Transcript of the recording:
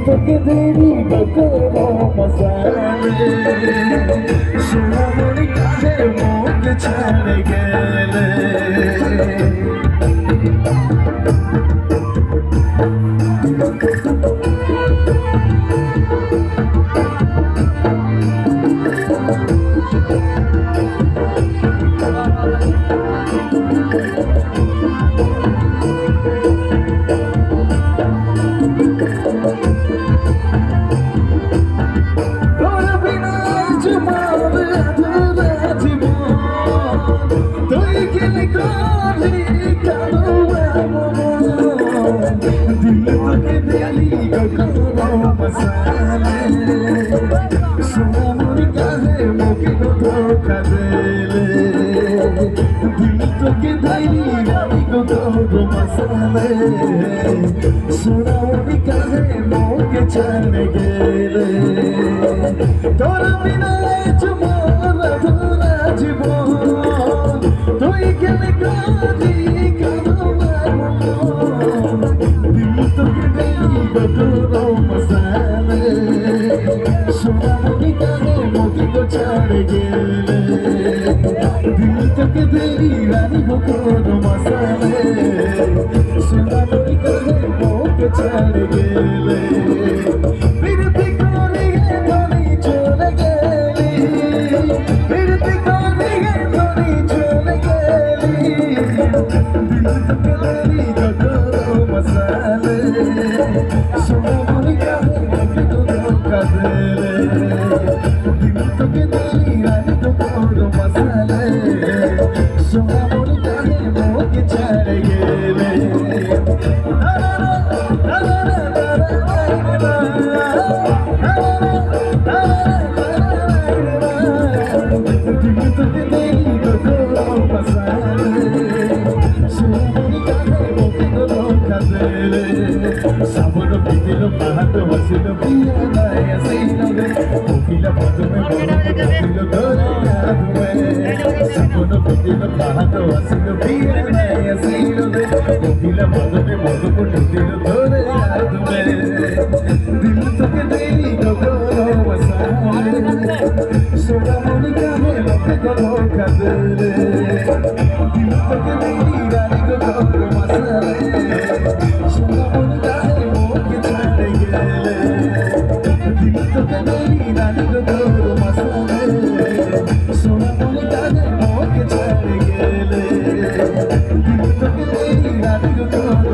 তোকে দেরি বকরো মসালে সোনামণি কাঁধে মুখ ছেড়ে গেলে সোনামণি কাঁধে মুখে ধোকা দেলে দিল তোকে দেলি রানী কত মশালে সোনামণি কাঁধে মুখে ছেড়ে গেলে তোর বিনা মোর ধরা জীবন তুই গেলে কাঁদি দিল তোকে দেলি কত মশালে সোনামণি কাঁধে মুখে ছেড়ে গেলে দিল তোকে দেলি রানী কত মশালে সোনামণি কাঁধে মুখে ছেড়ে গেলে বিরতি করে মনে চলে গেলি বিরতি করে মনে চলে গেলি দিল তোকে দেলি কত মশালে সোনামণি কাঁধে মুখে ধোকা দেলে দিল তোকে দেলি রানী কত মশালে সোনামণি কাঁধে মুখে ছেড়ে গেলে সাবন বিকেল পাহাড় বসিল পিয়া নাই আসিল রে কোকিলা পদমে বসিল ধরে কাঁদবে সাবন বিকেল পাহাড় বসিল পিয়া নাই আসিল রে কোকিলা পদমে বসিল ধরে কাঁদবে দিল তোকে দেলি গগন মশালে সোনামণি কাঁধে মুখে ধোকা দেলে দিল তোকে দেলি রানী গগন মশালে সোনামণি কাঁধে মুখে ছেড়ে গেলে দিল তোকে দেলি রানী গগন মশালে সোনামণি কাঁধে মুখে ছেড়ে গেলে দিল তোকে দেলি রানী গগন